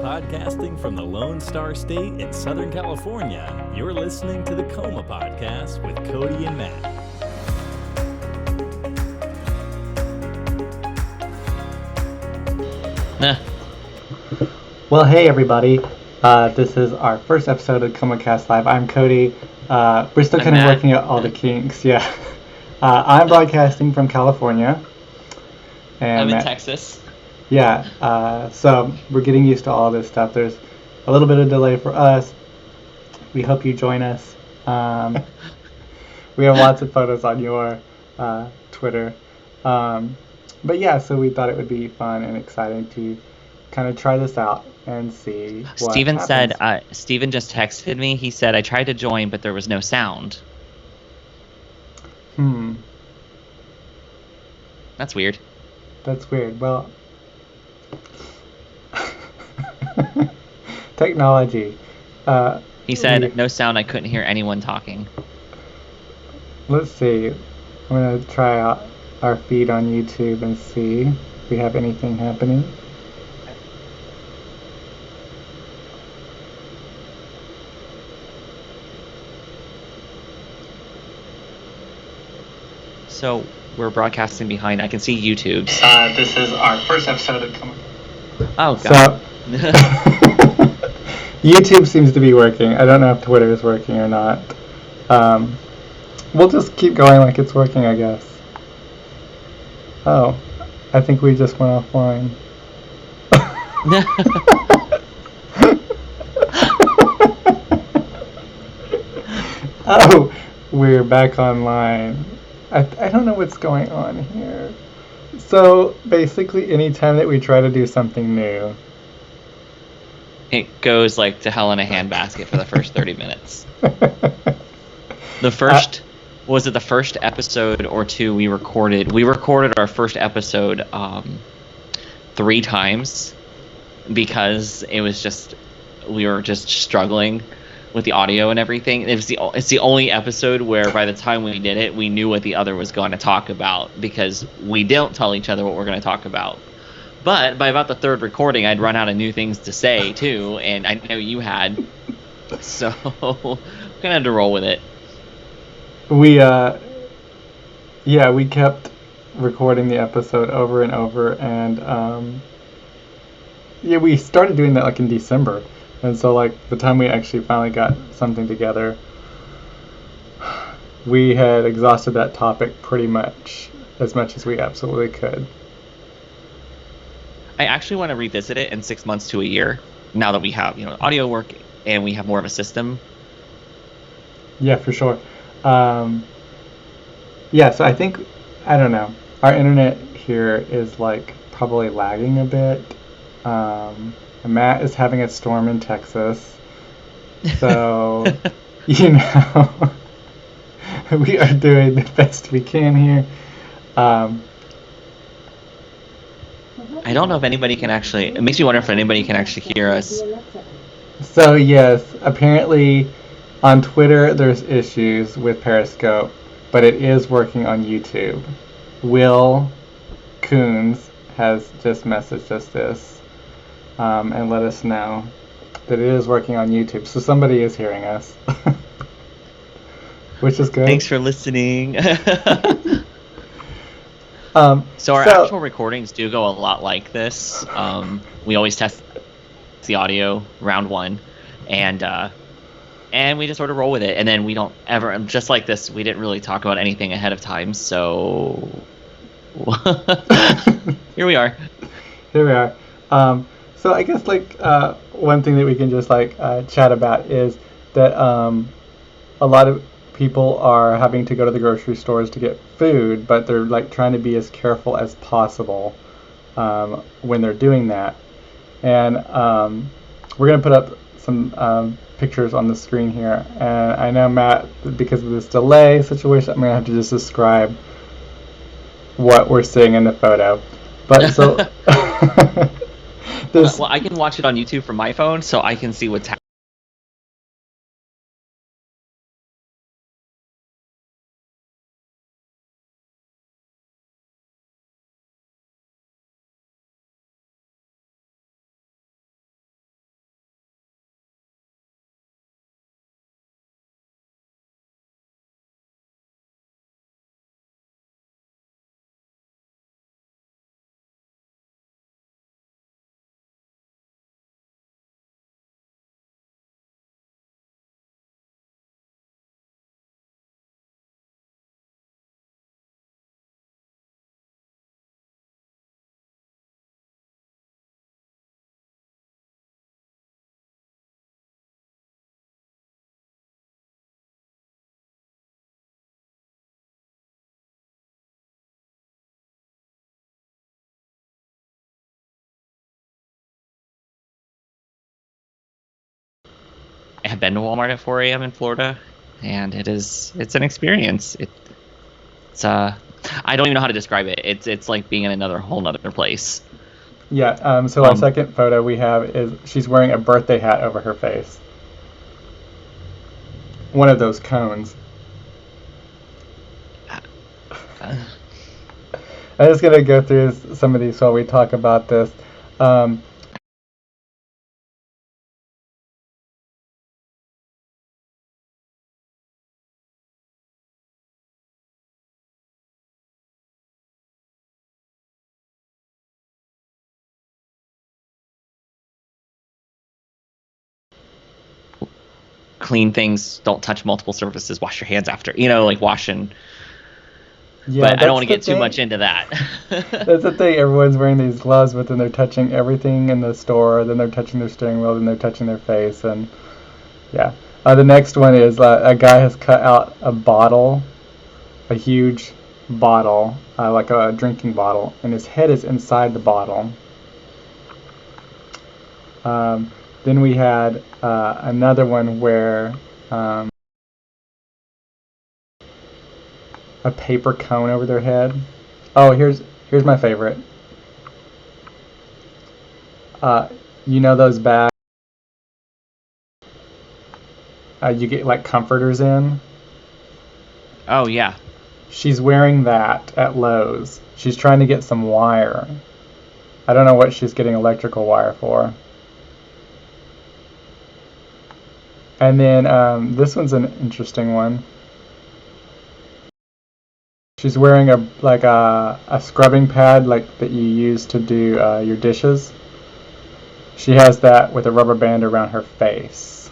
Podcasting from the Lone Star State in Southern California, you're listening to the Coma Podcast with Cody and Matt. Well, hey everybody. This is our first episode of Coma Cast Live. I'm Cody. We're still kind of working out all the kinks. Yeah. I'm broadcasting from California. And I'm in Texas. Yeah. So we're getting used to all this stuff. There's a little bit of delay for us. We hope you join us. We have lots of photos on your Twitter. But yeah, so we thought it would be fun and exciting to kind of try this out and see what Steven happens. said, Steven just texted me. He said, I tried to join, but there was no sound. That's weird. That's weird. Well, technology. He said, no sound. I couldn't hear anyone talking. Let's see. I'm going to try out our feed on YouTube and see if we have anything happening. So we're broadcasting behind. I can see YouTube. This is our first episode of Coma. Oh, God. So, YouTube seems to be working. I don't know if Twitter is working or not. We'll just keep going like it's working, I guess. Oh, I think we just went offline. Oh, we're back online. I don't know what's going on here. So basically, anytime that we try to do something new, It goes like to hell in a handbasket for the first 30 minutes. The first, was it the first episode or two we recorded? We recorded our first episode 3 times because it was just, we were just struggling with the audio and everything. It's the only episode where by the time we did it, we knew what the other was going to talk about because we don't tell each other what we're going to talk about. But by about the third recording, I'd run out of new things to say too, and I know you had. So kind of had to roll with it. we kept recording the episode over and over, and we started doing that like in December, and so like the time we actually finally got something together, we had exhausted that topic pretty much as we absolutely could. I actually want to revisit it in 6 months to a year, now that we have audio work and we have more of a system. Yeah, for sure. So I think, I don't know, our internet here is like probably lagging a bit. Matt is having a storm in Texas, so we are doing the best we can here. I don't know if anybody can actually, it makes me wonder if anybody can actually hear us. So yes, apparently on Twitter there's issues with Periscope, but it is working on YouTube. Will Coons has just messaged us this and let us know that it is working on YouTube. So somebody is hearing us, which is good. Thanks for listening. So our actual recordings do go a lot like this. We always test the audio round 1, and we just sort of roll with it. And then we don't ever, just like this, we didn't really talk about anything ahead of time. So here we are. So I guess like one thing that we can just like chat about is that a lot of people are having to go to the grocery stores to get food, but they're like trying to be as careful as possible when they're doing that. And we're gonna put up some pictures on the screen here. And I know, Matt, because of this delay situation, I'm gonna have to just describe what we're seeing in the photo. But so well, I can watch it on YouTube from my phone, so I can see what's happening. have been to Walmart at 4 a.m. in Florida, and it's an experience. It's I don't even know how to describe it. It's like being in another whole nother place. Yeah. So our second photo we have is she's wearing a birthday hat over her face. One of those cones. I'm just gonna go through some of these while we talk about this. Clean things, don't touch multiple surfaces, wash your hands after, like washing. Yeah, but I don't want to get too much into that. That's the thing. Everyone's wearing these gloves, but then they're touching everything in the store. Then they're touching their steering wheel. Then they're touching their face. And yeah. The next one is a guy has cut out a bottle, a huge bottle, like a drinking bottle, and his head is inside the bottle. Then we had another one where a paper cone over their head. Oh, here's my favorite. You know those bags you get like comforters in? Oh yeah. She's wearing that at Lowe's. She's trying to get some wire. I don't know what she's getting electrical wire for. And then this one's an interesting one. She's wearing a scrubbing pad like that you use to do your dishes. She has that with a rubber band around her face.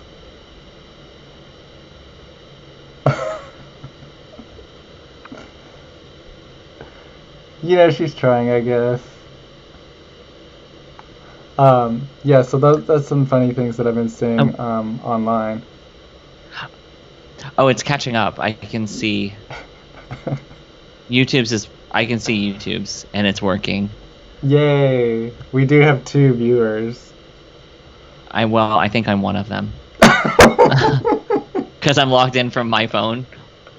She's trying, I guess. Yeah, so that's some funny things that I've been seeing online. Oh, it's catching up. I can see I can see YouTube's, and it's working. Yay! We do have 2 viewers. I think I'm one of them. Because I'm logged in from my phone.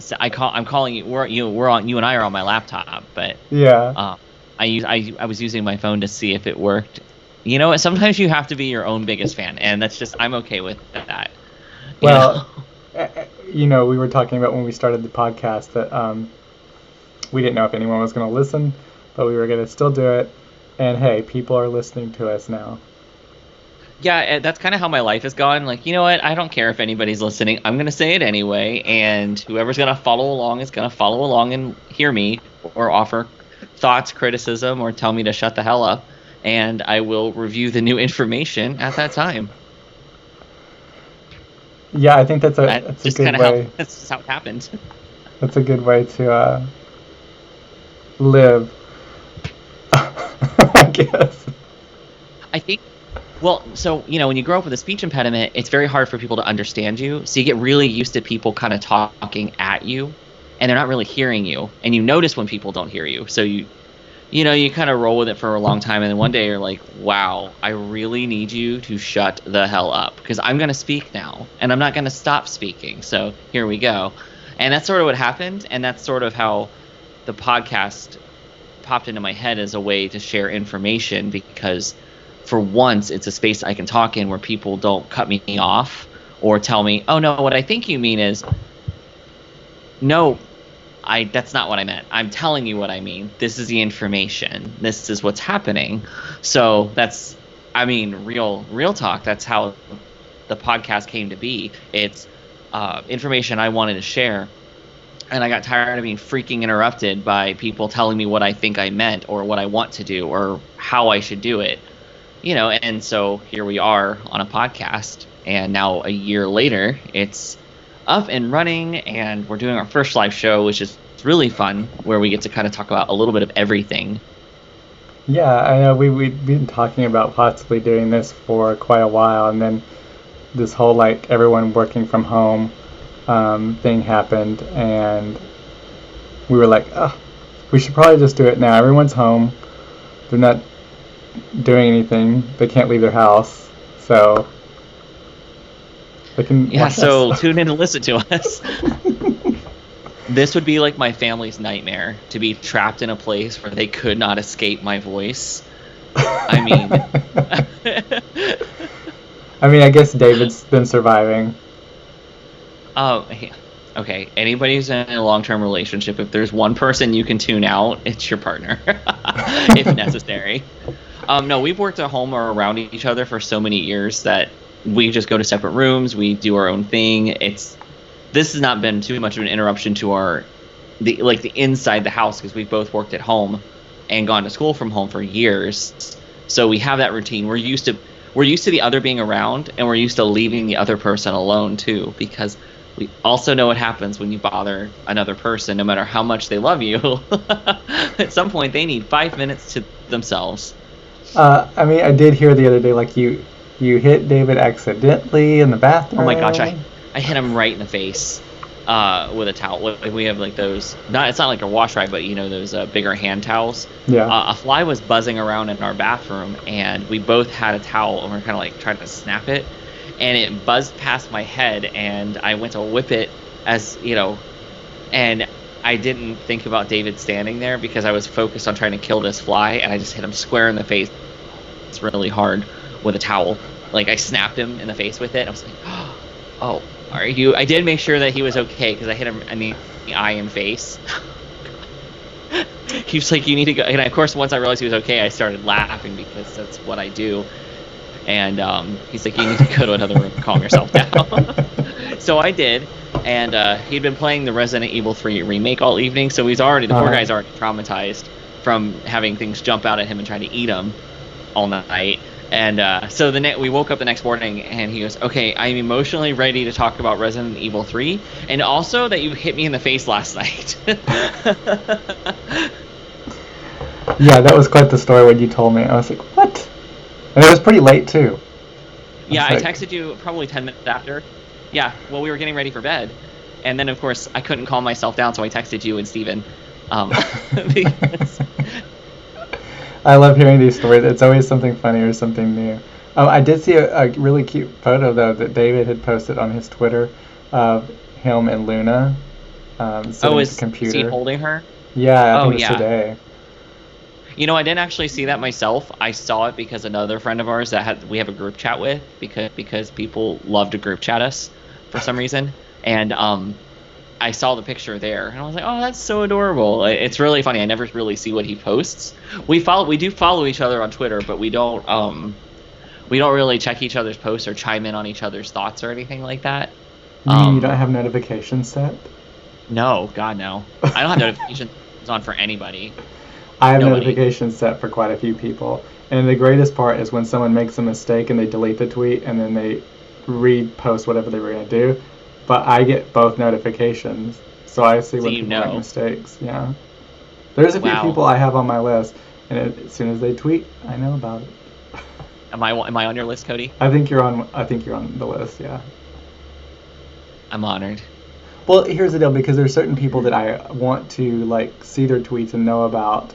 So I'm calling you. You and I are on my laptop, but yeah. I was using my phone to see if it worked. You know what? Sometimes you have to be your own biggest fan, and I'm okay with that. Well, we were talking about when we started the podcast that we didn't know if anyone was going to listen, but we were going to still do it. And hey, people are listening to us now. Yeah, that's kind of how my life has gone. Like, you know what? I don't care if anybody's listening. I'm going to say it anyway, and whoever's going to follow along is going to follow along and hear me or offer thoughts, criticism, or tell me to shut the hell up, and I will review the new information at that time. Yeah, I think that's a good way. That's just how it happened. That's a good way to live, I guess. I think, well, so, when you grow up with a speech impediment, it's very hard for people to understand you. So you get really used to people kind of talking at you, and they're not really hearing you. And you notice when people don't hear you. So you kind of roll with it for a long time. And then one day you're like, wow, I really need you to shut the hell up, because I'm going to speak now, and I'm not going to stop speaking. So here we go. And that's sort of what happened. And that's sort of how the podcast popped into my head as a way to share information, because for once it's a space I can talk in where people don't cut me off or tell me, oh no, what I think you mean is, no, that's not what I meant. I'm telling you what I mean. This is the information. This is what's happening. So that's, real talk. That's how the podcast came to be. It's information I wanted to share. And I got tired of being freaking interrupted by people telling me what I think I meant or what I want to do or how I should do it. And so here we are on a podcast. And now a year later, it's up and running, and we're doing our first live show, which is really fun, where we get to kind of talk about a little bit of everything. Yeah, I know we've been talking about possibly doing this for quite a while, and then this whole everyone working from home thing happened, and we were like, we should probably just do it now. Everyone's home. They're not doing anything. They can't leave their house. So They can Yeah, watch so us. tune in and listen to us. This would be like my family's nightmare, to be trapped in a place where they could not escape my voice. I mean, I mean, I guess David's been surviving. yeah. Okay, anybody who's in a long-term relationship, if there's one person you can tune out, it's your partner, if necessary. No, we've worked at home or around each other for so many years that we just go to separate rooms. We do our own thing. This has not been too much of an interruption to the inside the house, because we've both worked at home and gone to school from home for years. So we have that routine. We're used to the other being around, and we're used to leaving the other person alone too, because we also know what happens when you bother another person, no matter how much they love you. At some point, they need 5 minutes to themselves. I mean, I did hear the other day, like, you hit David accidentally in the bathroom. Oh my gosh, I hit him right in the face with a towel. We have like those, it's not like a wash rag, but those bigger hand towels. Yeah. A fly was buzzing around in our bathroom, and we both had a towel, and we're kind of like trying to snap it, and it buzzed past my head, and I went to whip it and I didn't think about David standing there because I was focused on trying to kill this fly, and I just hit him square in the face. It's really hard with a towel. Like, I snapped him in the face with it. I was like, oh, are you? I did make sure that he was okay, because I hit him in the eye and face. He was like, you need to go. And of course, once I realized he was okay, I started laughing, because that's what I do. And he's like, you need to go to another room and calm yourself down. So I did. And he'd been playing the Resident Evil 3 remake all evening, so the poor guy's already traumatized from having things jump out at him and trying to eat him all night. And so we woke up the next morning, and he goes, okay, I'm emotionally ready to talk about Resident Evil 3, and also that you hit me in the face last night. Yeah, that was quite the story when you told me. I was like, what? And it was pretty late, too. Yeah, I texted you probably 10 minutes after. Yeah, well, we were getting ready for bed. And then, of course, I couldn't calm myself down, so I texted you and Steven. Because... I love hearing these stories. It's always something funny or something new. I did see a really cute photo, though, that David had posted on his Twitter of him and Luna sitting at the computer. Is he holding her? Yeah, I think it was today. I didn't actually see that myself. I saw it because another friend of ours we have a group chat with, because people love to group chat us for some reason. And I saw the picture there, and I was like, oh, that's so adorable. It's really funny. I never really see what he posts. We do follow each other on Twitter, but we don't really check each other's posts or chime in on each other's thoughts or anything like that. You mean you don't have notifications set? No, God, no. I don't have notifications on for anybody. I have notifications set for quite a few people. And the greatest part is when someone makes a mistake and they delete the tweet and then they repost whatever they were going to do. But I get both notifications, so I see when people make mistakes. Yeah. There's a few people I have on my list, and as soon as they tweet, I know about it. Am I on your list, Cody? I think you're on the list, yeah. I'm honored. Well, here's the deal, because there's certain people that I want to see their tweets and know about,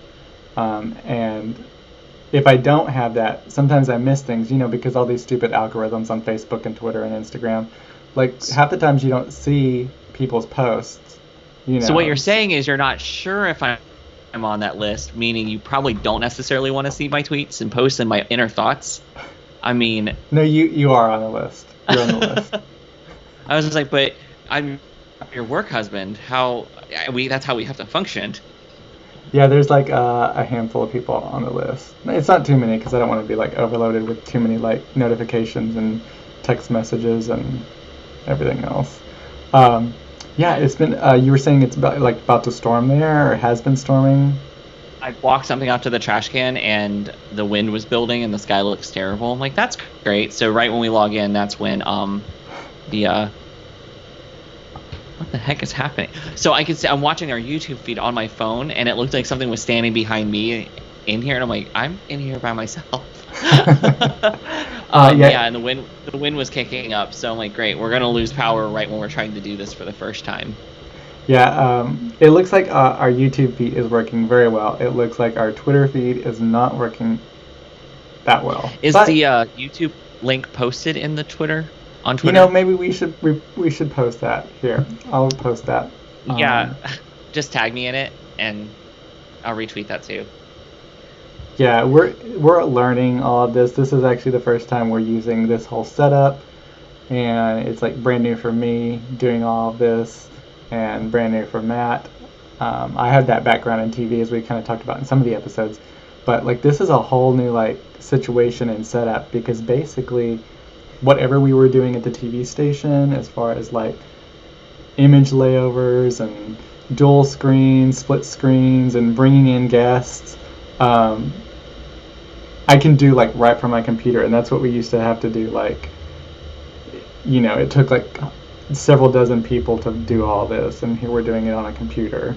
and if I don't have that, sometimes I miss things, because all these stupid algorithms on Facebook and Twitter and Instagram, half the times you don't see people's posts. So what you're saying is you're not sure if I'm on that list, meaning you probably don't necessarily want to see my tweets and posts and my inner thoughts. I mean... No, you are on the list. You're on the list. I was just like, but I'm your work husband. That's how we have to function. Yeah, there's a handful of people on the list. It's not too many, because I don't want to be overloaded with too many notifications and text messages and everything else. Yeah, it's been. You were saying it's about to storm there, or has been storming. I walked something out to the trash can, and the wind was building, and the sky looks terrible. I'm like, that's great. So right when we log in, that's when what the heck is happening? So I can see, I'm watching our YouTube feed on my phone, and it looked like something was standing behind me in here, and I'm like, I'm in here by myself. Yeah, and the wind was kicking up, so I'm like, great, we're gonna lose power right when we're trying to do this for the first time. Yeah, it looks like our YouTube feed is working very well. It looks like our Twitter feed is not working that well. Is the YouTube link posted in the Twitter? on Twitter. Maybe we should post that here. I'll post that. Yeah, just tag me in it, and I'll retweet that too. Yeah, we're learning all of this. This is actually the first time we're using this whole setup, and it's like brand new for me doing all of this, and brand new for Matt. I had that background in TV, as we kind of talked about in some of the episodes, but like this is a whole new like situation and setup, because basically whatever we were doing at the TV station as far as like image layovers and dual screens, split screens, and bringing in guests, I can do like right from my computer, and that's what we used to have to do. Like, it took like several dozen people to do all this, and here we're doing it on a computer.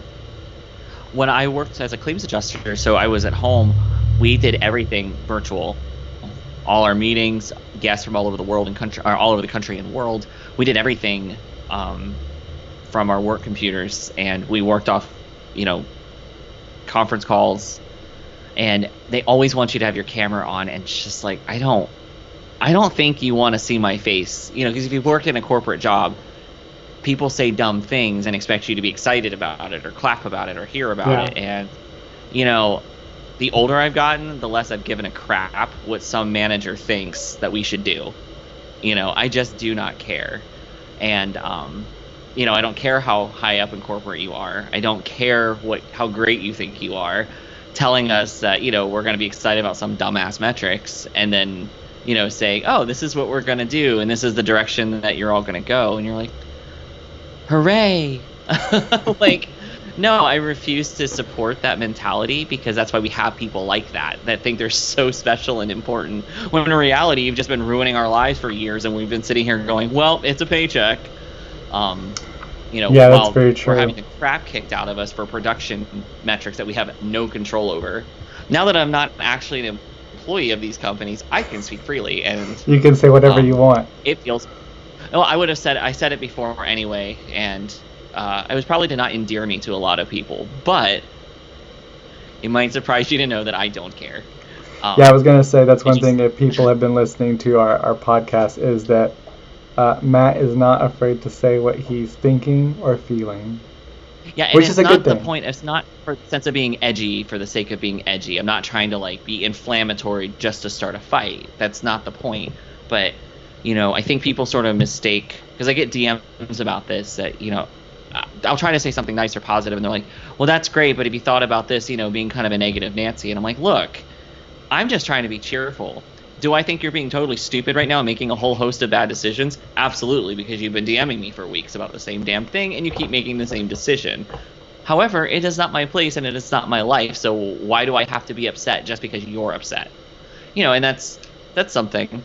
When I worked as a claims adjuster, so I was at home, we did everything virtual. All our meetings, guests from all over the world and country, or all over the country and world, we did everything from our work computers, and we worked off, conference calls. And they always want you to have your camera on, and it's just like, I don't think you want to see my face, because if you've worked in a corporate job, people say dumb things and expect you to be excited about it or clap about it or hear about it. And the older I've gotten, the less I've given a crap what some manager thinks that we should do. I just do not care. And I don't care how high up in corporate you are. I don't care how great you think you are, telling us that we're going to be excited about some dumbass metrics, and then saying, oh, this is what we're going to do, and this is the direction that you're all going to go, and you're like, hooray. Like, no, I refuse to support that mentality, because that's why we have people like that think they're so special and important, when in reality you've just been ruining our lives for years, and we've been sitting here going, well, it's a paycheck. That's very true. We're having the crap kicked out of us for production metrics that we have no control over. Now that I'm not actually an employee of these companies, I can speak freely, and you can say whatever you want. It feels. Well, I said it before anyway, and it was probably to not endear me to a lot of people, but it might surprise you to know that I don't care. I was going to say that's one thing, if people have been listening to our podcast, is that Matt is not afraid to say what he's thinking or feeling. Yeah, and which is a good thing. The point. It's not for the sense of being edgy for the sake of being edgy. I'm not trying to be inflammatory just to start a fight. That's not the point. But I think people sort of mistake, because I get DMs about this that I'll try to say something nice or positive, and they're like, well, that's great, but if you thought about this, being kind of a negative Nancy, and I'm like, look, I'm just trying to be cheerful. Do I think you're being totally stupid right now and making a whole host of bad decisions? Absolutely, because you've been DMing me for weeks about the same damn thing, and you keep making the same decision. However, it is not my place, and it is not my life, so why do I have to be upset just because you're upset? And that's something,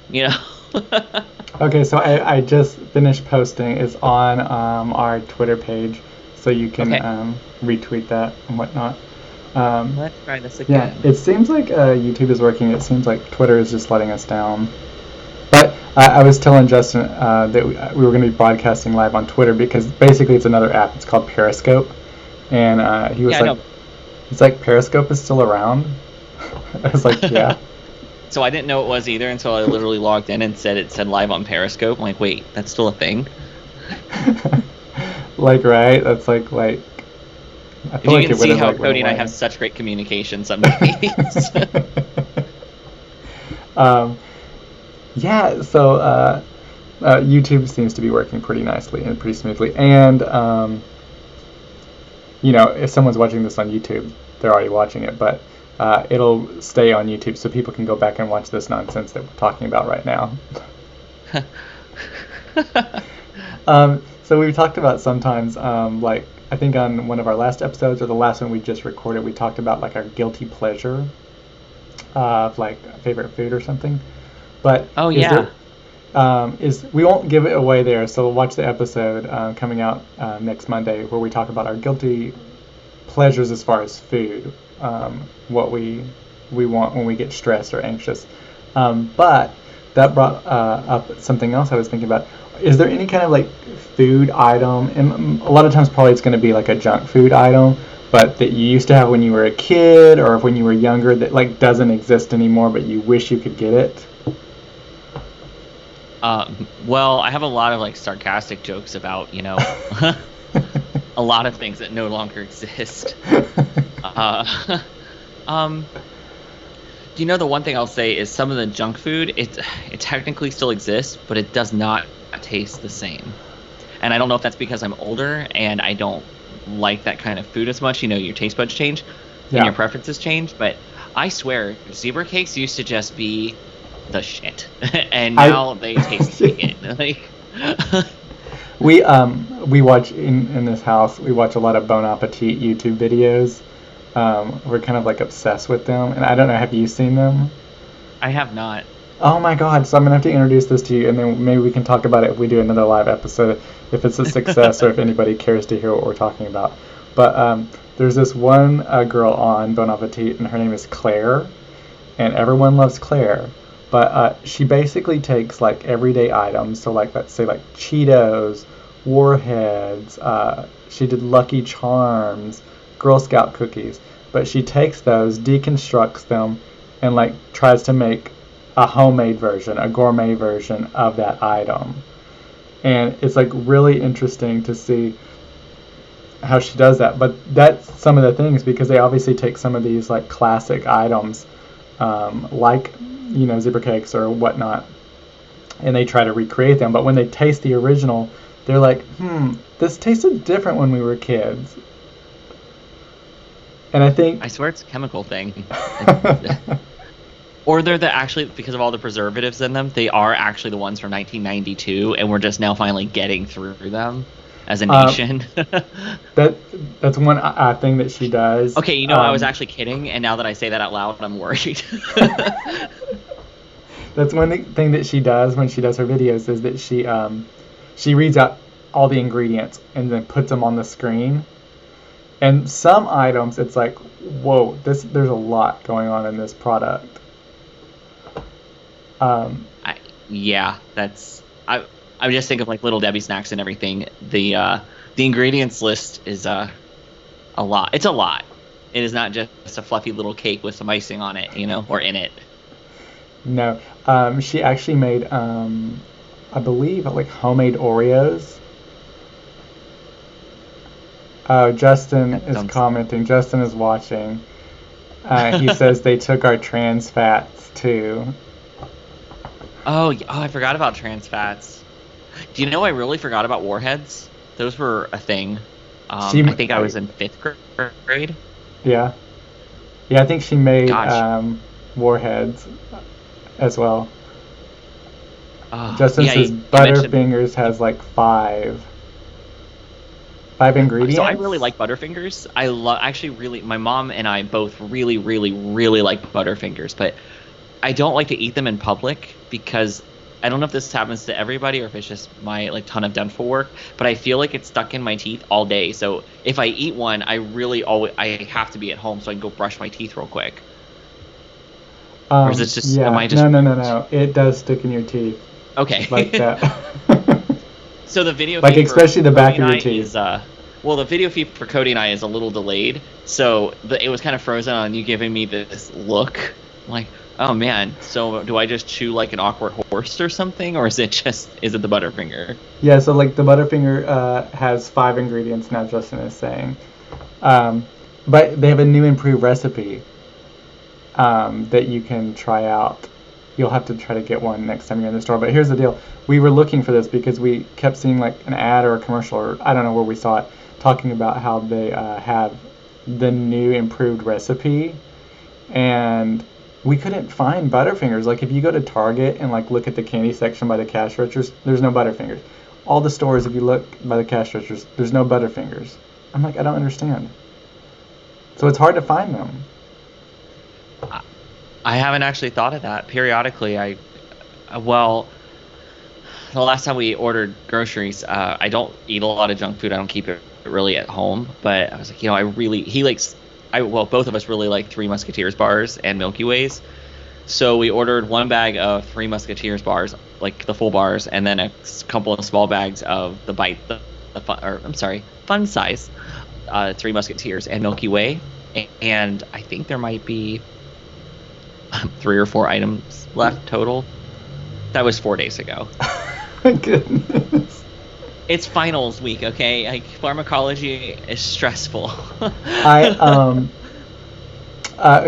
Okay, so I just finished posting. It's on our Twitter page, so you can retweet that and whatnot. Let's try this again. Yeah, it seems like YouTube is working. It seems like Twitter is just letting us down. But I was telling Justin that we were going to be broadcasting live on Twitter, because basically it's another app. It's called Periscope. And he was he's like, Periscope is still around? I was like, yeah. So I didn't know it was either until I literally logged in and it said live on Periscope. I'm like, wait, that's still a thing? Right? That's like I feel you can see how Cody and I have such great communication some days. So YouTube seems to be working pretty nicely and pretty smoothly. And, if someone's watching this on YouTube, they're already watching it, but it'll stay on YouTube so people can go back and watch this nonsense that we're talking about right now. So we've talked about sometimes, I think on one of our last episodes, or the last one we just recorded, we talked about our guilty pleasure of a favorite food or something. But we won't give it away there, so watch the episode coming out next Monday, where we talk about our guilty pleasures as far as food, what we want when we get stressed or anxious. But that brought up something else I was thinking about. Is there any kind of food item, and a lot of times probably it's going to be a junk food item, but that you used to have when you were a kid or when you were younger that doesn't exist anymore, but you wish you could get it? Well, I have a lot of like sarcastic jokes about, a lot of things that no longer exist. Uh, um, the one thing I'll say is some of the junk food, it technically still exists, but it does not taste the same. And I don't know if that's because I'm older and I don't like that kind of food as much. Your taste buds change and your preferences change. But I swear, zebra cakes used to just be the shit, and now they taste like it. Like, we watch in this house. We watch a lot of Bon Appetit YouTube videos. We're kind of like obsessed with them, and I don't know. Have you seen them? I have not. Oh my God! So I'm gonna have to introduce this to you, and then maybe we can talk about it if we do another live episode, if it's a success or if anybody cares to hear what we're talking about. But there's this one girl on Bon Appetit, and her name is Claire, and everyone loves Claire. But she basically takes like everyday items, so like let's say like Cheetos, Warheads. She did Lucky Charms, Girl Scout cookies. But she takes those, deconstructs them, and like tries to make a homemade version, a gourmet version of that item. And it's like really interesting to see how she does that. But that's some of the things, because they obviously take some of these like classic items, like zebra cakes or whatnot, and they try to recreate them. But when they taste the original, they're like, this tasted different when we were kids. And I swear it's a chemical thing. Or they're actually, because of all the preservatives in them, they are actually the ones from 1992, and we're just now finally getting through them as a nation. That's one thing that she does. Okay, I was actually kidding, and now that I say that out loud, I'm worried. That's one thing that she does when she does her videos, is that she reads out all the ingredients and then puts them on the screen. And some items, it's like, whoa, there's a lot going on in this product. I just think of like Little Debbie snacks and everything. The ingredients list is a lot. It's a lot. It is not just a fluffy little cake with some icing on it, or in it. No, she actually made, I believe, like homemade Oreos. Justin is commenting. Justin is watching. He says they took our trans fats too. Oh, I forgot about trans fats. Do you know I really forgot about warheads? Those were a thing. I think I was in 5th grade. Yeah, I think she made warheads as well. Justin says Butterfingers has like 5 ingredients. So I really like Butterfingers. My mom and I both really, really, really like Butterfingers, but I don't like to eat them in public because I don't know if this happens to everybody or if it's just my like ton of dental work, but I feel like it's stuck in my teeth all day. So if I eat one, I have to be at home so I can go brush my teeth real quick. Or is it just am I just No. It does stick in your teeth. Okay. Like that. So the video like especially the back of your teeth. The video feed for Cody and I is a little delayed, so it was kind of frozen on you giving me this look. I'm like, oh man, so do I just chew like an awkward horse or something, or is it the Butterfinger? Yeah, so like the Butterfinger has 5 ingredients now, Justin is saying. But they have a new improved recipe that you can try out. You'll have to try to get one next time you're in the store. But here's the deal. We were looking for this because we kept seeing like an ad or a commercial, or I don't know where we saw it, talking about how they have the new improved recipe. And we couldn't find Butterfingers. Like if you go to Target and like look at the candy section by the cash registers, there's no Butterfingers. All the stores, if you look by the cash registers, there's no Butterfingers. I'm like, I don't understand. So it's hard to find them. I haven't actually thought of that. Periodically, the last time we ordered groceries, I don't eat a lot of junk food. I don't keep it really at home. But I was like, both of us really like Three Musketeers bars and Milky Ways. So we ordered one bag of Three Musketeers bars, like the full bars, and then a couple of small bags of fun size Three Musketeers and Milky Way. And I think there might be 3 or 4 items left total. That was 4 days ago. My goodness. It's finals week, okay? Like pharmacology is stressful. I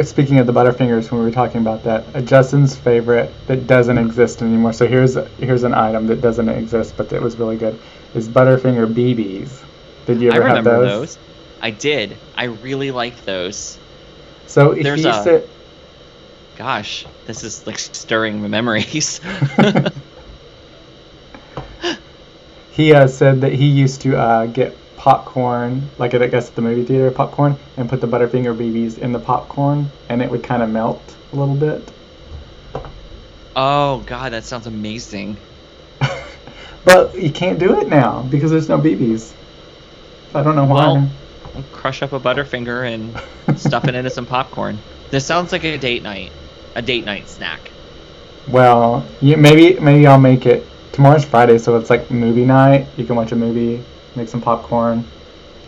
speaking of the Butterfingers, when we were talking about that, Justin's favorite that doesn't exist anymore. So here's an item that doesn't exist, but that was really good. Is Butterfinger BBs. Did you ever have remember those? I did. I really liked those. So Gosh, this is like stirring memories. He said that he used to get popcorn, like I guess at the movie theater, popcorn, and put the Butterfinger BBs in the popcorn, and it would kind of melt a little bit. Oh God, that sounds amazing. But you can't do it now because there's no BBs. I don't know why. Well, crush up a Butterfinger and stuff it into some popcorn. This sounds like a date night snack. Well, maybe I'll make it. Tomorrow's Friday, so it's like movie night. You can watch a movie, make some popcorn,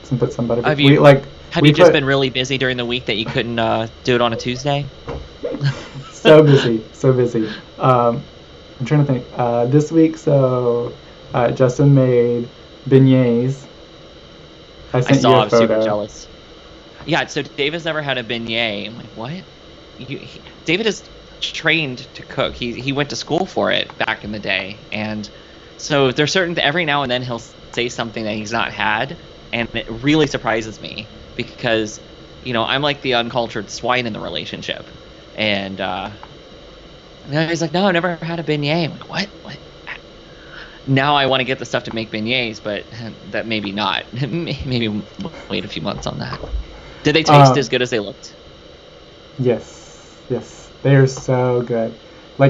and put some Butterfinger. Have you just been really busy during the week that you couldn't do it on a Tuesday? So busy. I'm trying to think. This week, Justin made beignets. I saw. I was super jealous. Yeah, so David's never had a beignet. I'm like, what? David is trained to cook. He went to school for it back in the day, and so there's every now and then he'll say something that he's not had, and it really surprises me because I'm like the uncultured swine in the relationship, and he's like, no, I've never had a beignet. I'm like, what? Now I want to get the stuff to make beignets, but that maybe not. Maybe wait a few months on that. Did they taste as good as they looked? Yes. They are so good. We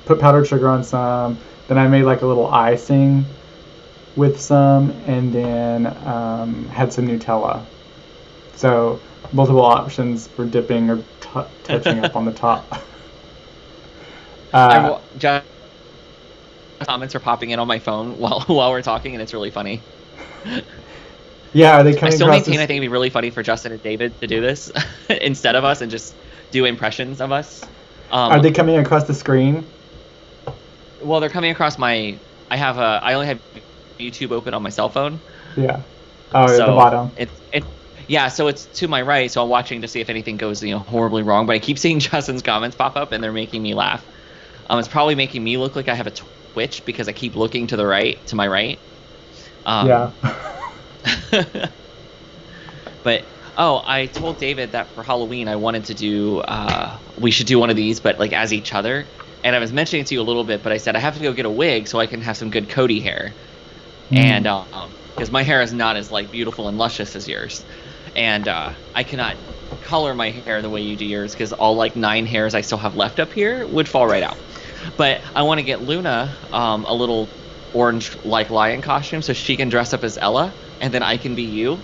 put powdered sugar on some. Then I made like a little icing with some, and then had some Nutella. So multiple options for dipping or touching up on the top. Comments are popping in on my phone while we're talking, and it's really funny. Yeah, are they coming? I still maintain I think it'd be really funny for Justin and David to do this instead of us and just do impressions of us. Are they coming across the screen? Well, they're coming across I only have YouTube open on my cell phone. Yeah. Oh, so at the bottom. So it's to my right, so I'm watching to see if anything goes horribly wrong. But I keep seeing Justin's comments pop up, and they're making me laugh. It's probably making me look like I have a twitch because I keep looking to my right. Yeah. But I told David that for Halloween I wanted to do we should do one of these, but like as each other. And I was mentioning it to you a little bit, but I said I have to go get a wig so I can have some good Cody hair. And because my hair is not as like beautiful and luscious as yours, and I cannot color my hair the way you do yours because all like 9 hairs I still have left up here would fall right out. But I want to get Luna a little orange like lion costume so she can dress up as Ella, and then I can be you,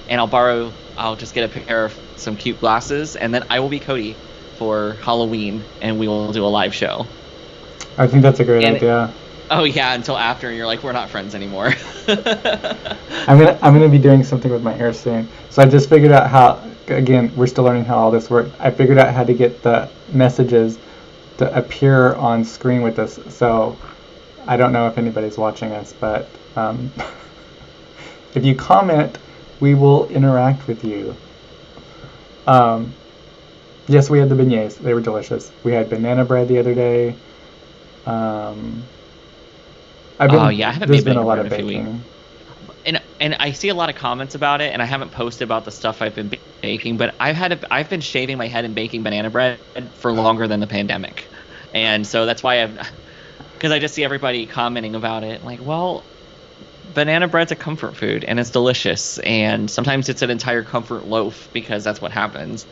and I'll just get a pair of some cute glasses, and then I will be Cody for Halloween, and we will do a live show. I think that's a great idea. Oh yeah, until after you're like, we're not friends anymore. I'm gonna be doing something with my hair soon. So I just figured out how. Again, we're still learning how all this works. I figured out how to get the messages to appear on screen with us. So I don't know if anybody's watching us, but if you comment, we will interact with you. Yes, we had the beignets. They were delicious. We had banana bread the other day. I haven't there's made been a lot of in a few weeks. baking. And I see a lot of comments about it, and I haven't posted about the stuff I've been baking, but I've been shaving my head and baking banana bread for longer than the pandemic, and so that's why because I just see everybody commenting about it, like, well, banana bread's a comfort food, and it's delicious, and sometimes it's an entire comfort loaf because that's what happens.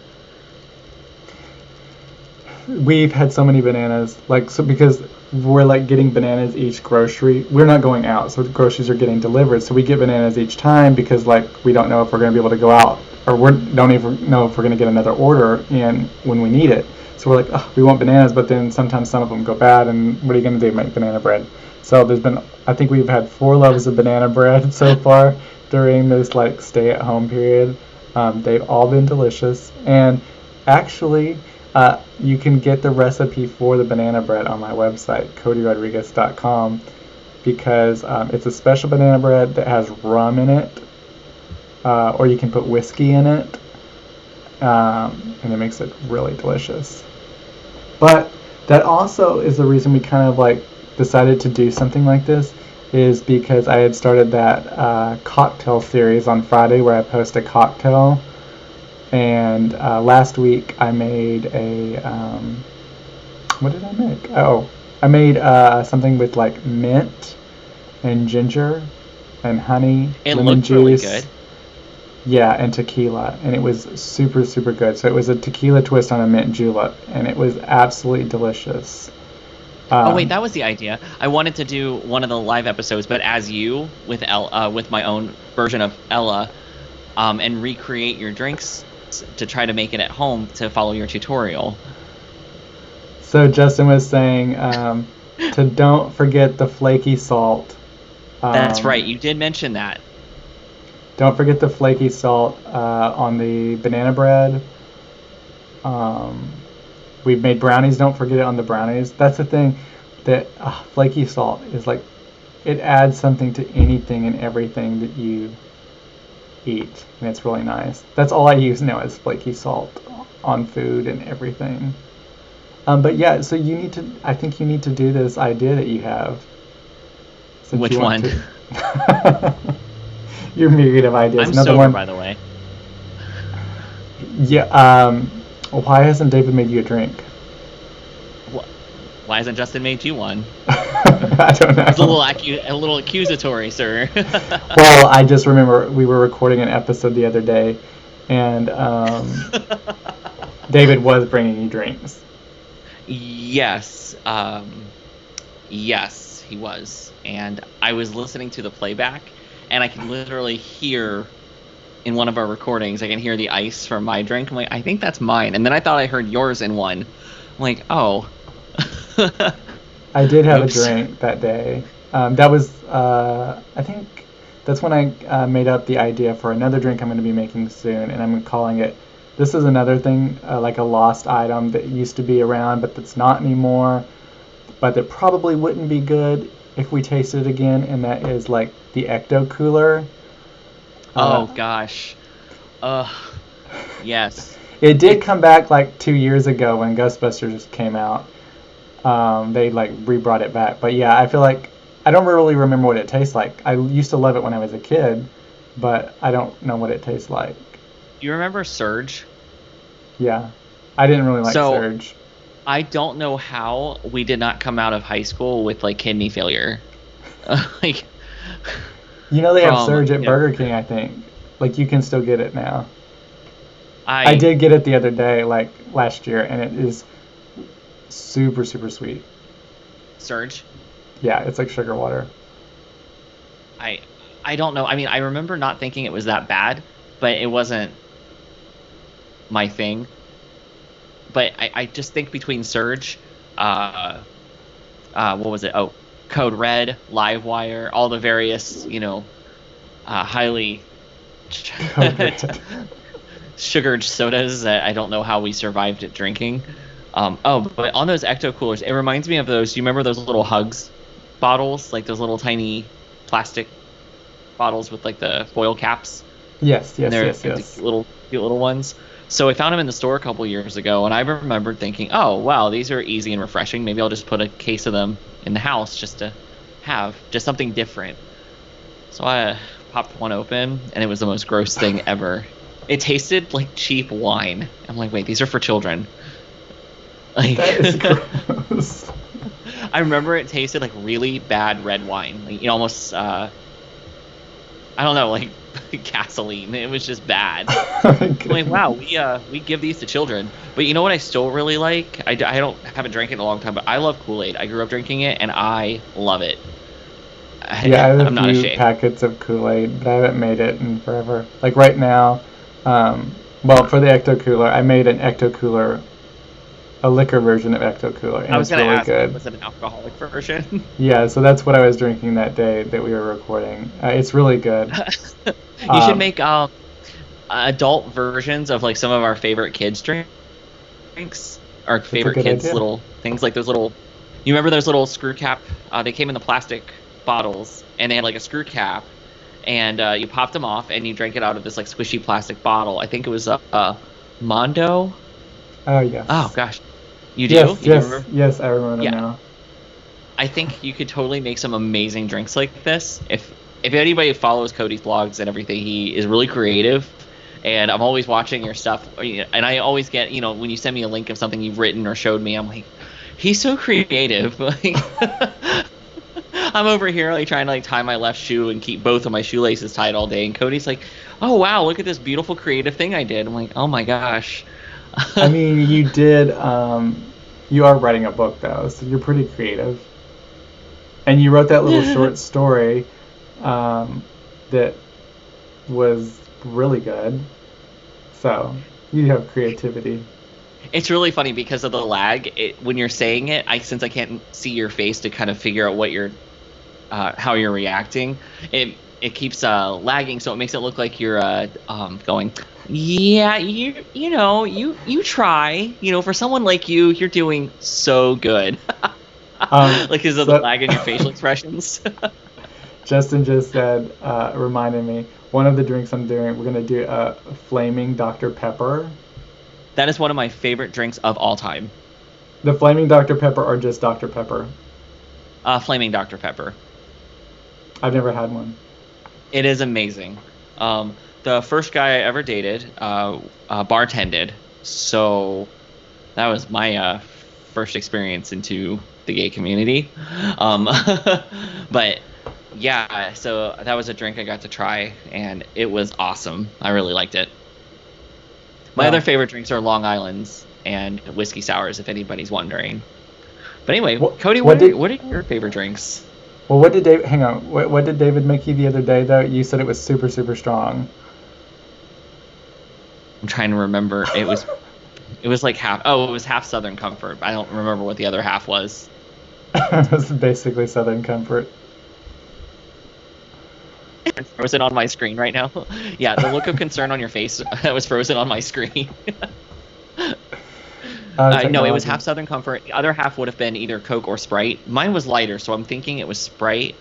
We've had so many bananas, because we're like getting bananas each grocery. We're not going out, so the groceries are getting delivered. So we get bananas each time because we don't know if we're going to be able to go out, or we don't even know if we're going to get another order in when we need it. So we're like, oh, we want bananas, but then sometimes some of them go bad, and what are you going to do? Make banana bread. So I think we've had 4 loaves of banana bread so far during this stay-at-home period. They've all been delicious, and actually, You can get the recipe for the banana bread on my website, codyrodriguez.com, because it's a special banana bread that has rum in it, or you can put whiskey in it, and it makes it really delicious. But that also is the reason we kind of like decided to do something like this, is because I had started that cocktail series on Friday where I post a cocktail. And last week I made a, what did I make? Oh, I made something with like mint and ginger and honey, lemon juice. Really good. Yeah, and tequila, and it was super, super good. So it was a tequila twist on a mint julep, and it was absolutely delicious. Oh wait, that was the idea. I wanted to do one of the live episodes, but as you with with my own version of Ella, and recreate your drinks to try to make it at home to follow your tutorial. So Justin was saying to don't forget the flaky salt. That's right. You did mention that. Don't forget the flaky salt on the banana bread. We've made brownies. Don't forget it on the brownies. That's the thing, that flaky salt is like, it adds something to anything and everything that you eat, and it's really nice. That's all I use now is flaky salt on food and everything. But yeah, so I think you need to do this idea that you have. Which one? Your myriad of ideas. I'm Another sober, one, by the way. Yeah. Why hasn't David made you a drink? Why hasn't Justin made you one? I don't know. It's a little accusatory, sir. Well, I just remember we were recording an episode the other day, and David was bringing you drinks. Yes. Yes, he was. And I was listening to the playback, and I can literally hear in one of our recordings, I can hear the ice from my drink. I'm like, I think that's mine. And then I thought I heard yours in one. I'm like, oh. I did have Oops. a drink that day. That was, I think that's when I made up the idea for another drink I'm going to be making soon, and I'm calling it, this is another thing, like a lost item that used to be around, but that's not anymore, but that probably wouldn't be good if we tasted it again, and that is like the Ecto Cooler. Oh, gosh. Yes. It did come back like 2 years ago when Ghostbusters came out. They like re-brought it back. But yeah, I feel like I don't really remember what it tastes like. I used to love it when I was a kid, but I don't know what it tastes like. Do you remember Surge? Yeah. I didn't really like So- Surge. I don't know how we did not come out of high school with like kidney failure. Like, You know they have from- Surge at yeah. Burger King, I think. Like you can still get it now. I I did get it the other day, like last year, and it is super, super sweet. Surge. Yeah, it's like sugar water. I don't know. I mean, I remember not thinking it was that bad, but it wasn't my thing. But I just think between Surge, what was it? Oh, Code Red, Livewire, all the various, highly sugared sodas that I don't know how we survived it drinking. But on those Ecto Coolers, it reminds me of those. You remember those little Hugs bottles, like those little tiny plastic bottles with like the foil caps? Yes. They're the cute little ones. So I found them in the store a couple years ago, and I remembered thinking, oh, wow, these are easy and refreshing. Maybe I'll just put a case of them in the house just to have just something different. So I popped one open, and it was the most gross thing ever. It tasted like cheap wine. I'm like, wait, these are for children. Like, That is gross. I remember it tasted like really bad red wine. Like, almost, I don't know, like gasoline. It was just bad. I'm like, wow, we give these to children. But you know what I still really like? I haven't drank it in a long time, but I love Kool-Aid. I grew up drinking it, and I love it. Yeah, I have I'm not a few ashamed. packets of Kool-Aid, but I haven't made it in forever. Like right now, well, for the Ecto Cooler, I made an Ecto Cooler, a liquor version of Ecto Cooler, and I was it's going to really ask, good. was it an alcoholic version? Yeah, so that's what I was drinking that day that we were recording. It's really good. You should make adult versions of like some of our favorite kids drinks. our That's a favorite good kids' idea. little things, like those little. You remember those little screw cap? They came in the plastic bottles, and they had like a screw cap, and you popped them off, and you drank it out of this like squishy plastic bottle. I think it was Mondo. Oh yes. Oh gosh, you do? Yes, You do yes, remember? yes. I remember them Yeah, now. I think you could totally make some amazing drinks like this. If anybody follows Cody's blogs and everything, he is really creative, and I'm always watching your stuff. And I always get, when you send me a link of something you've written or showed me, I'm like, he's so creative. Like, I'm over here like trying to like tie my left shoe and keep both of my shoelaces tied all day, and Cody's like, "Oh wow, look at this beautiful creative thing I did." I'm like, "Oh my gosh." I mean, you did. You are writing a book though, so you're pretty creative. And you wrote that little short story that was really good. So you have creativity. It's really funny because of the lag. When you're saying it, since I can't see your face to kind of figure out what how you're reacting, it keeps lagging, so it makes it look like you're going, yeah, you try, for someone like you, you're doing so good. Like because of the lag in your facial expressions. Justin just said, reminded me, one of the drinks I'm doing, we're gonna do a flaming Dr. Pepper. That is one of my favorite drinks of all time. The flaming Dr. Pepper or just Dr. Pepper? Flaming Dr. Pepper. I've never had one. It is amazing. The first guy I ever dated bartended, so that was my first experience into the gay community. But yeah, so that was a drink I got to try, and it was awesome. I really liked it. My other favorite drinks are Long Island's and whiskey sours, if anybody's wondering. But anyway, Cody, what are your favorite drinks? Well, what did David? Hang on. What did David make you the other day? Though you said it was super, super strong. I'm trying to remember. It was like half. Oh, it was half Southern Comfort. I don't remember what the other half was. It was basically Southern Comfort. It's frozen on my screen right now. Yeah, the look of concern on your face that was frozen on my screen. No, it was half Southern Comfort. The other half would have been either Coke or Sprite. Mine was lighter, so I'm thinking it was Sprite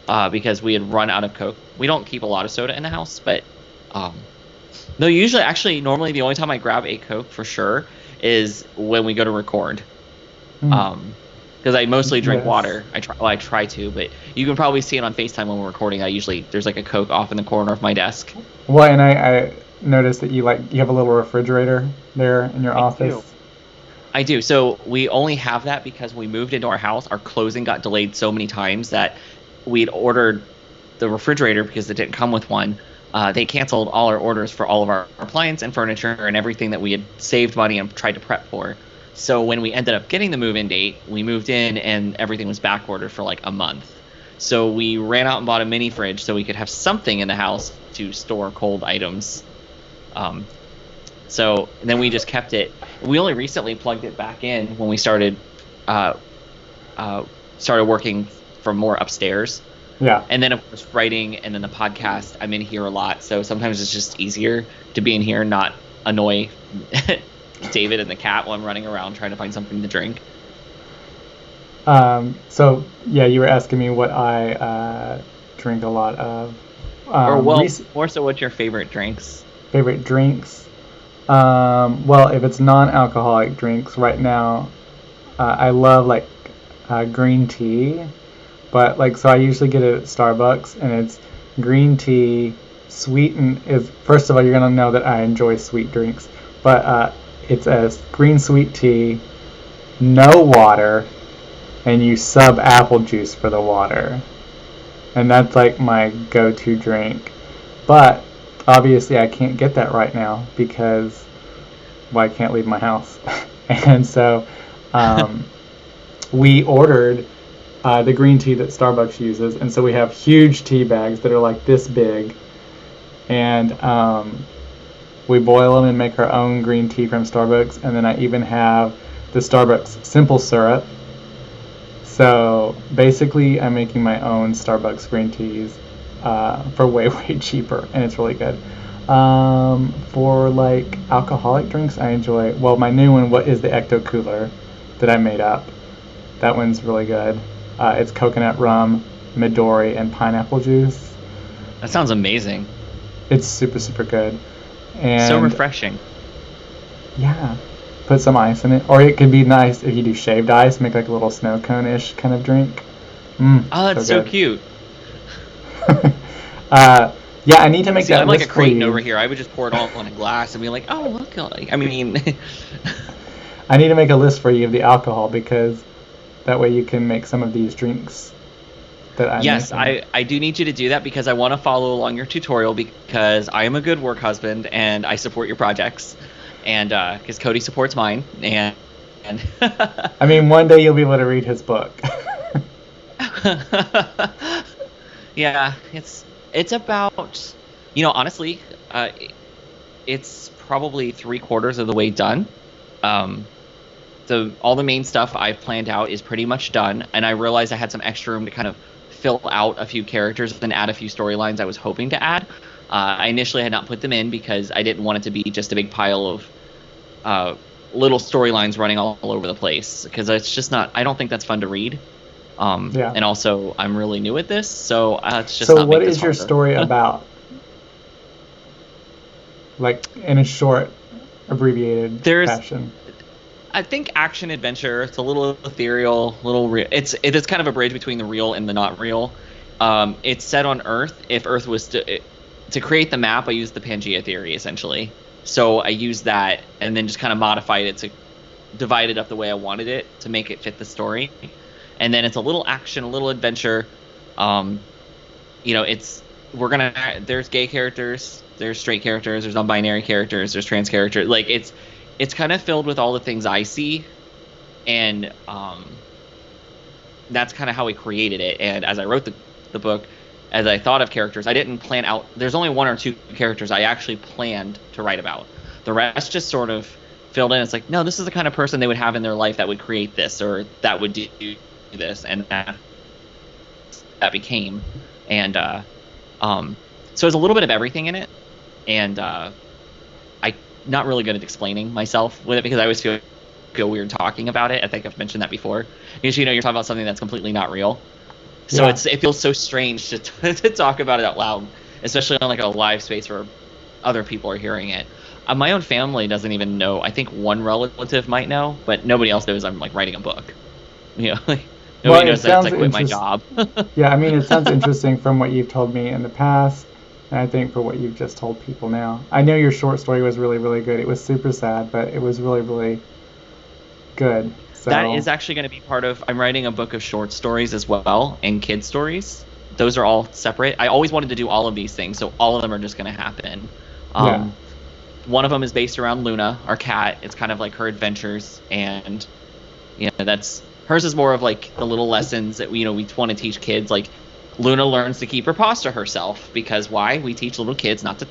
because we had run out of Coke. We don't keep a lot of soda in the house, but no, normally the only time I grab a Coke for sure is when we go to record. Because I mostly drink water. I try to, but you can probably see it on FaceTime when we're recording. There's like a Coke off in the corner of my desk. Well, and I noticed that you have a little refrigerator there in your office. I do. So we only have that because when we moved into our house, our closing got delayed so many times that we'd ordered the refrigerator because it didn't come with one. They canceled all our orders for all of our appliance and furniture and everything that we had saved money and tried to prep for. So when we ended up getting the move-in date, we moved in and everything was back ordered for like a month. So we ran out and bought a mini fridge so we could have something in the house to store cold items. So then we just kept it. We only recently plugged it back in when we started working from more upstairs. Yeah. And then of course writing and then the podcast, I'm in here a lot. So sometimes it's just easier to be in here and not annoy David and the cat while I'm running around trying to find something to drink. So yeah, you were asking me what I drink a lot of. More so, what's your favorite drinks? Favorite drinks? Well, if it's non-alcoholic drinks, right now, I love like green tea, but so I usually get it at Starbucks, and it's green tea, sweetened. First of all, you're gonna know that I enjoy sweet drinks, but it's a green sweet tea, no water, and you sub apple juice for the water. And that's like my go-to drink. But obviously I can't get that right now because I can't leave my house. And so we ordered the green tea that Starbucks uses. And so we have huge tea bags that are like this big. And we boil them and make our own green tea from Starbucks. And then I even have the Starbucks simple syrup. So basically I'm making my own Starbucks green teas for way, way cheaper. And it's really good. For like alcoholic drinks, I enjoy. Well, my new one, what is the Ecto Cooler that I made up? That one's really good. It's coconut rum, Midori, and pineapple juice. That sounds amazing. It's super super good. And so refreshing. Yeah. Put some ice in it, or it could be nice if you do shaved ice, make like a little snow cone-ish kind of drink. Oh, that's so cute. Yeah, I need to make that. I'm like list a cretin for you. over here. I would just pour it all in a glass and be like, oh, look. I mean, I need to make a list for you of the alcohol, because that way you can make some of these drinks that I'm yes, making. I do need you to do that because I want to follow along your tutorial, because I am a good work husband and I support your projects, and because Cody supports mine, and I mean, one day you'll be able to read his book. yeah, it's about, honestly, it's probably 3/4 of the way done. All the main stuff I've planned out is pretty much done, and I realized I had some extra room to kind of fill out a few characters and add a few storylines I was hoping to add. I initially had not put them in because I didn't want it to be just a big pile of little storylines running all over the place, because it's just not. I don't think that's fun to read. Yeah. And also, I'm really new at this, so it's just So not. what make is this your harder. story about? Like, in a short, abbreviated fashion. I think action adventure. It's a little ethereal, little real. It is kind of a bridge between the real and the not real. It's set on Earth. If Earth was to create the map, I used the Pangea theory essentially. So I used that and then just kind of modified it to divide it up the way I wanted it to make it fit the story. And then it's a little action, a little adventure. There's gay characters, there's straight characters, there's non-binary characters, there's trans characters. Like it's kind of filled with all the things I see, and that's kind of how we created it. And as I wrote the book, as I thought of characters, I didn't plan out. There's only 1 or 2 characters I actually planned to write about. The rest just sort of filled in. It's like, no, this is the kind of person they would have in their life that would create this, or that would do this, and that became. And so there's a little bit of everything in it, and I'm not really good at explaining myself with it because I always feel weird talking about it. I think I've mentioned that before. Because you're talking about something that's completely not real. So Yeah. it feels so strange to talk about it out loud, especially on like a live space where other people are hearing it. My own family doesn't even know. I think one relative might know, but nobody else knows I'm like writing a book. Nobody knows that I quit my job. Yeah, I mean, it sounds interesting from what you've told me in the past, and I think for what you've just told people now. I know your short story was really, really good. It was super sad, but it was really, really good. So That is actually going to be part of. I'm writing a book of short stories as well, and kid stories. Those are all separate. I always wanted to do all of these things, so all of them are just going to happen. Yeah. One of them is based around Luna, our cat. It's kind of like her adventures, and that's hers is more of like the little lessons that we want to teach kids. Like Luna learns to keep her paws to herself because why? We teach little kids not to,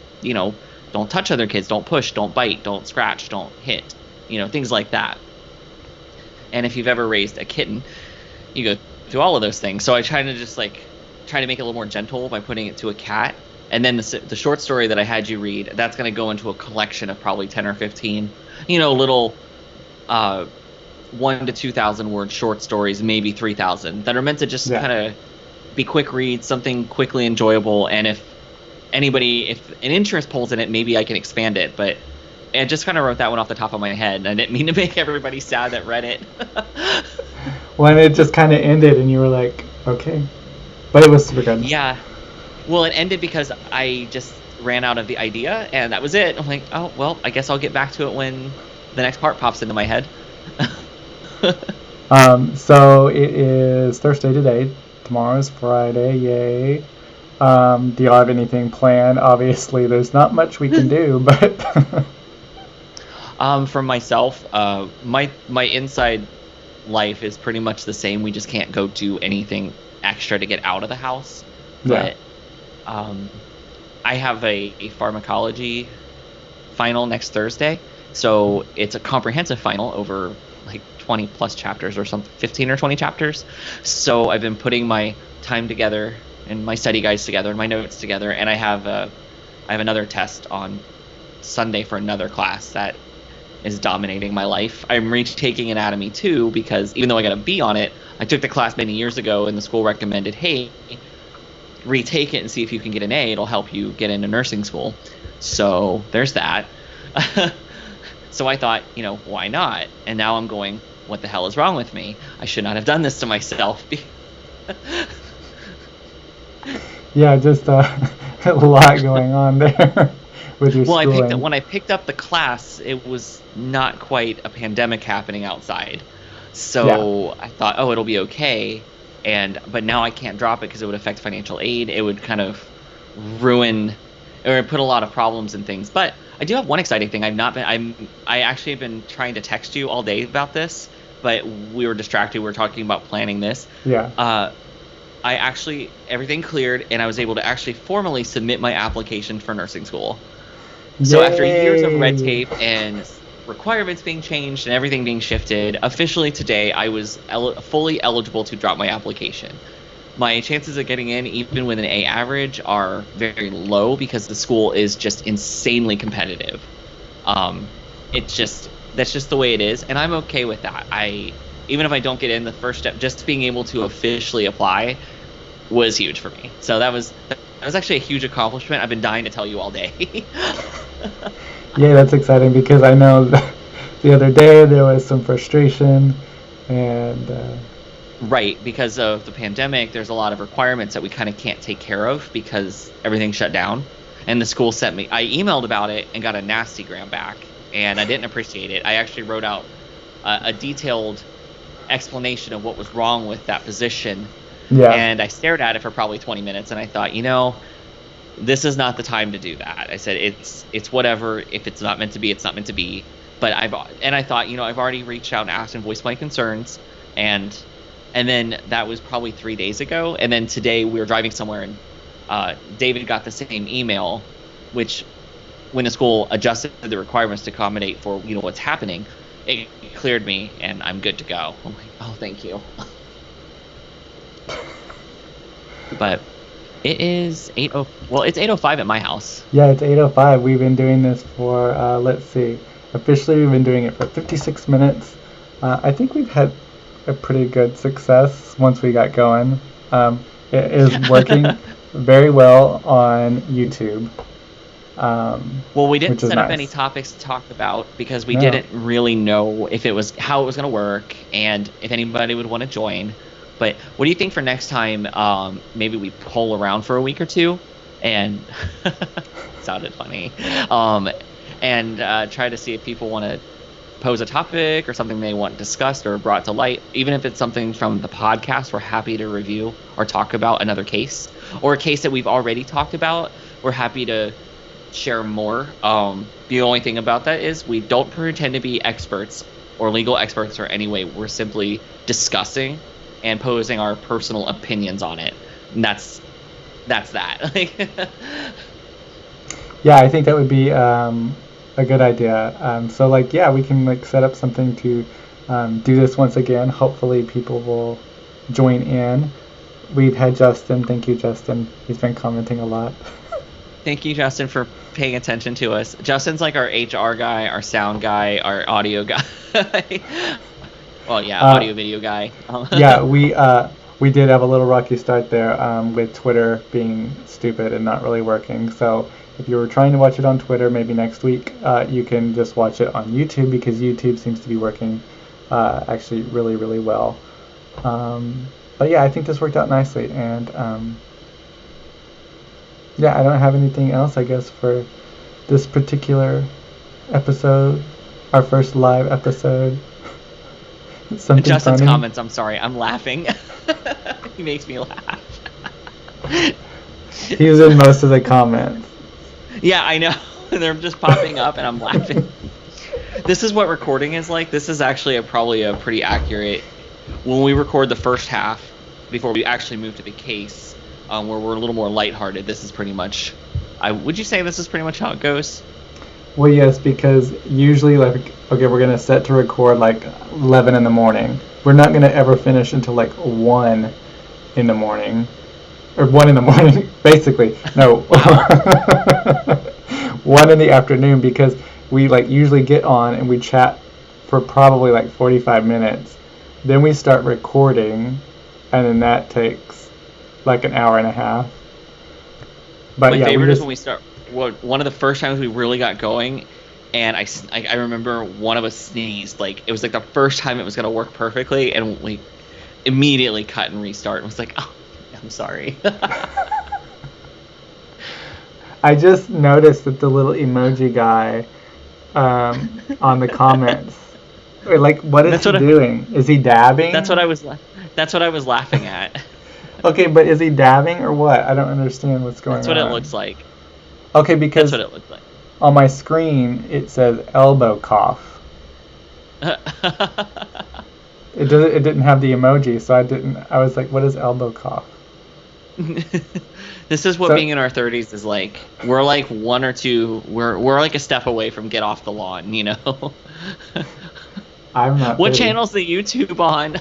don't touch other kids, don't push, don't bite, don't scratch, don't hit, things like that. And if you've ever raised a kitten, you go through all of those things. So I try to just try to make it a little more gentle by putting it to a cat. And then the short story that I had you read, that's going to go into a collection of probably 10 or 15, little 1,000 to 2,000 word short stories, maybe 3,000, that are meant to just kind of be quick reads, something quickly enjoyable. And if an interest pulls in it, maybe I can expand it. But I just kind of wrote that one off the top of my head, and I didn't mean to make everybody sad that read it. When it just kind of ended, and you were like, okay. But it was super good. Yeah. Well, it ended because I just ran out of the idea, and that was it. I'm like, oh, well, I guess I'll get back to it when the next part pops into my head. So it is Thursday today. Tomorrow is Friday. Yay. Do y'all have anything planned? Obviously, there's not much we can do, but... For myself, my inside life is pretty much the same. We just can't go do anything extra to get out of the house. Yeah. But I have a pharmacology final next Thursday, so it's a comprehensive final over like 20 plus chapters or something, 15 or 20 chapters. So I've been putting my time together and my study guides together and my notes together, and I I have another test on Sunday for another class that is dominating my life. I'm retaking anatomy 2 because even though I got a B on it, I took the class many years ago and the school recommended, hey, retake it and see if you can get an A. It'll help you get into nursing school. So there's that. So I thought, why not? And now I'm going, what the hell is wrong with me? I should not have done this to myself. Yeah, just a lot going on there with your schooling. When I picked up the class, it was not quite a pandemic happening outside. So I thought, it'll be okay. But now I can't drop it because it would affect financial aid. It would kind of ruin or put a lot of problems and things. But I do have one exciting thing. I actually have been trying to text you all day about this, but we were distracted. We were talking about planning this. Yeah. Everything cleared, and I was able to actually formally submit my application for nursing school. So after years of red tape and requirements being changed and everything being shifted, officially today I was fully eligible to drop my application. My chances of getting in, even with an A average, are very low because the school is just insanely competitive. That's just the way it is, and I'm okay with that. Even if I don't get in, the first step, just being able to officially apply, was huge for me. So that was actually a huge accomplishment. I've been dying to tell you all day. Yeah, that's exciting because I know the other day there was some frustration and. Right, because of the pandemic, there's a lot of requirements that we kind of can't take care of because everything shut down. And the school sent me, I emailed about it and got a nasty gram back, and I didn't appreciate it. I actually wrote out a detailed explanation of what was wrong with that position. Yeah. And I stared at it for probably 20 minutes, and I thought, this is not the time to do that. I said, it's whatever. If it's not meant to be, it's not meant to be. But I thought, I've already reached out and asked and voiced my concerns, and then that was probably 3 days ago. And then today we were driving somewhere, and David got the same email, which when the school adjusted the requirements to accommodate for what's happening, it cleared me, and I'm good to go. I'm like, oh, thank you. But it is 8:00. Well, it's 8:05 at my house. Yeah, it's 8:05. We've been doing this for let's see. Officially, we've been doing it for 56 minutes. I think we've had a pretty good success once we got going. It is working very well on YouTube. Well, we didn't set up any topics to talk about because we didn't really know how it was going to work and if anybody would want to join. But what do you think for next time? Maybe we poll around for a week or two, and sounded funny, and try to see if people want to pose a topic or something they want discussed or brought to light. Even if it's something from the podcast, we're happy to review or talk about another case or a case that we've already talked about. We're happy to share more. The only thing about that is we don't pretend to be experts or legal experts or any way. We're simply discussing and posing our personal opinions on it. And that's that. Yeah, I think that would be a good idea. So we can set up something to do this once again. Hopefully people will join in. We've had Justin. Thank you, Justin. He's been commenting a lot. Thank you, Justin, for paying attention to us. Justin's like our HR guy, our sound guy, our audio guy. Well, yeah, audio video guy. Yeah, we did have a little rocky start there with Twitter being stupid and not really working. So if you were trying to watch it on Twitter, maybe next week you can just watch it on YouTube because YouTube seems to be working actually really, really well. But yeah, I think this worked out nicely. And yeah, I don't have anything else, I guess, for this particular episode, our first live episode. Justin's funny. comments, I'm sorry, I'm laughing. He makes me laugh. He's in most of the comments. Yeah, I know. They're just popping up and I'm laughing. This is what recording is like. This is actually probably a pretty accurate... When we record the first half, before we actually move to the case, where we're a little more lighthearted, this is pretty much... would you say this is pretty much how it goes? Well, yes, because usually, we're going to set to record 11 in the morning. We're not going to ever finish until 1 in the morning. or 1 in the morning, basically. No, Wow. 1 in the afternoon, because we like usually get on and we chat for probably like 45 minutes. Then we start recording, and then that takes like an hour and a half. But My yeah, favorite we is just when we start. One of the first times we really got going, and I remember one of us sneezed. Like it was like the first time it was gonna work perfectly, and we immediately cut and restart. And was like, oh, I'm sorry. I just noticed that the little emoji guy on the comments, or like, what is he doing? Is he dabbing? That's what I was laughing at. Okay, but is he dabbing or what? I don't understand what's going on. That's what it looks like. Okay, because That's what it looks like. on my screen it says elbow cough. It didn't have the emoji, so I was like, what is elbow cough? This is what being in our 30s is like. We're like one or two. We're like a step away from get off the lawn, you know. I'm not. What 30. channel's the YouTube on?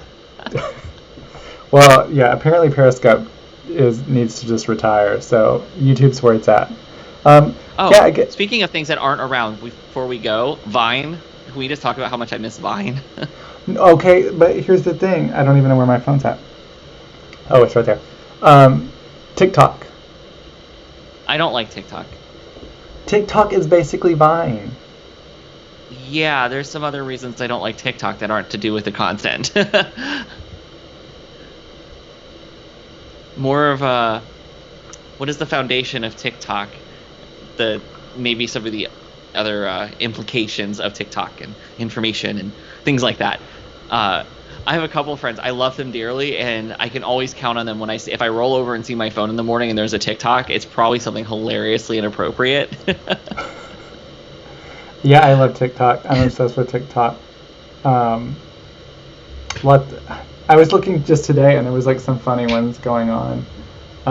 Well, yeah. Apparently, Periscope needs to just retire. So YouTube's where it's at. Yeah. Speaking of things that aren't around, before we go, Vine. Can we just talk about how much I miss Vine? Okay, but here's the thing. I don't even know where my phone's at. Oh, it's right there. TikTok. I don't like TikTok. TikTok is basically Vine. Yeah, there's some other reasons I don't like TikTok that aren't to do with the content. More of a, what is the foundation of TikTok? Maybe some of the other implications of TikTok and information and things like that. I have a couple of friends. I love them dearly, and I can always count on them when if I roll over and see my phone in the morning and there's a TikTok, it's probably something hilariously inappropriate. Yeah, I love TikTok. I'm obsessed with TikTok. What I was looking just today, and there was like some funny ones going on.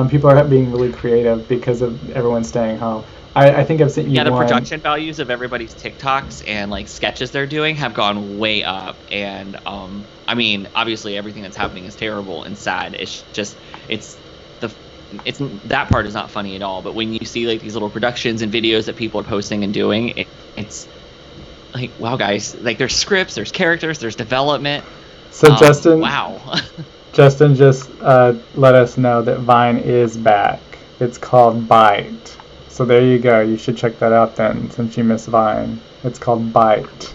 People are being really creative because of everyone staying home. I think I've sent you one. Yeah, the production values of everybody's TikToks and like sketches they're doing have gone way up, and I mean, obviously everything that's happening is terrible and sad. It's just that part is not funny at all. But when you see like these little productions and videos that people are posting and doing, it's like, wow, guys, like there's scripts, there's characters, there's development. So Justin, wow. Justin just let us know that Vine is back. It's called Byte. So there you go. You should check that out then, since you miss Vine. It's called Byte.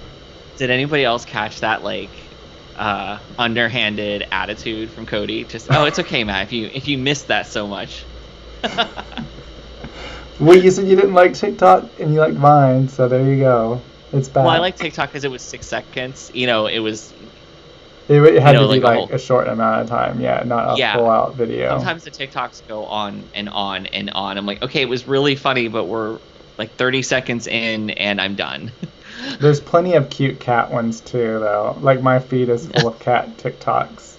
Did anybody else catch that like underhanded attitude from Cody? Just, oh, it's okay, Matt. If you missed that so much. Well, you said you didn't like TikTok and you liked Vine, so there you go. It's back. Well, I like TikTok because it was 6 seconds. You know, it was. It had to be like a short amount of time, yeah, not a full-out video. Sometimes the TikToks go on and on and on. I'm like, okay, it was really funny, but we're like 30 seconds in and I'm done. There's plenty of cute cat ones too, though. Like my feed is full of cat TikToks.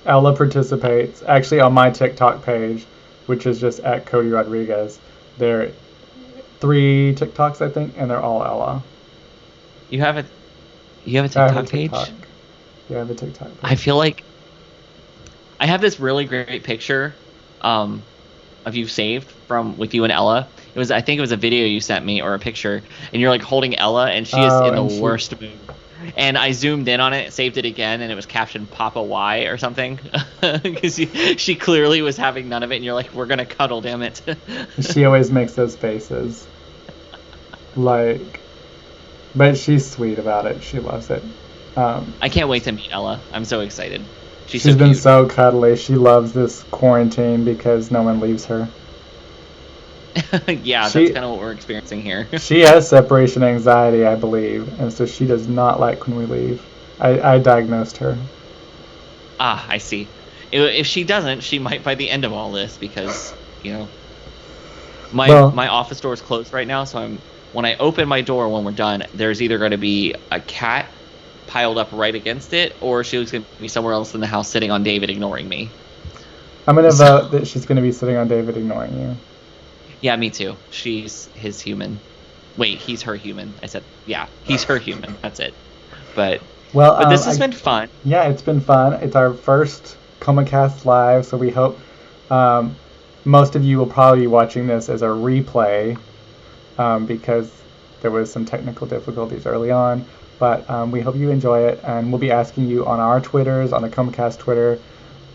Ella participates. Actually, on my TikTok page, which is just at Cody Rodriguez, there are 3 TikToks, I think, and they're all Ella. You have a TikTok page? Yeah, I have a TikTok page. I feel like I have this really great picture of you saved with you and Ella. I think it was a video you sent me or a picture, and you're like holding Ella, and she is in the worst mood. And I zoomed in on it, saved it again, and it was captioned Papa Y or something, because she clearly was having none of it, and you're like, we're gonna cuddle, damn it. She always makes those faces. But she's sweet about it. She loves it. I can't wait to meet Ella. I'm so excited. She's been cute. so cuddly. She loves this quarantine because no one leaves her. Yeah, that's kind of what we're experiencing here. She has separation anxiety, I believe, and so she does not like when we leave. I diagnosed her. Ah, I see. If she doesn't, she might by the end of all this, because, you know, my office door is closed right now, so when I open my door when we're done, there's either going to be a cat piled up right against it, or she's going to be somewhere else in the house sitting on David ignoring me. I'm going to vote that she's going to be sitting on David ignoring you. Yeah, me too. She's his human. Wait, he's her human. I said, yeah, he's her human. That's it. But this has been fun. Yeah, it's been fun. It's our first ComaCast live, so we hope most of you will probably be watching this as a replay because there was some technical difficulties early on. But we hope you enjoy it, and we'll be asking you on our Twitters, on the ComaCast Twitter,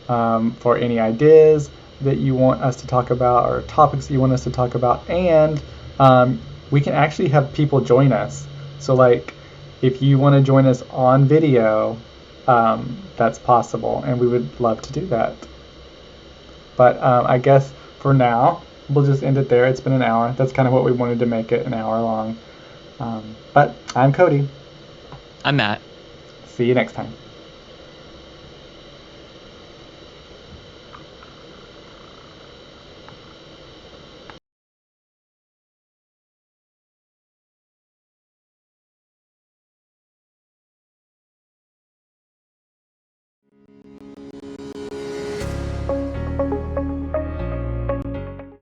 for any ideas that you want us to talk about or topics that you want us to talk about. And we can actually have people join us. So, like, if you want to join us on video, that's possible, and we would love to do that. But I guess for now, we'll just end it there. It's been an hour. That's kind of what we wanted to make it, an hour long. But I'm Cody. I'm Matt. See you next time.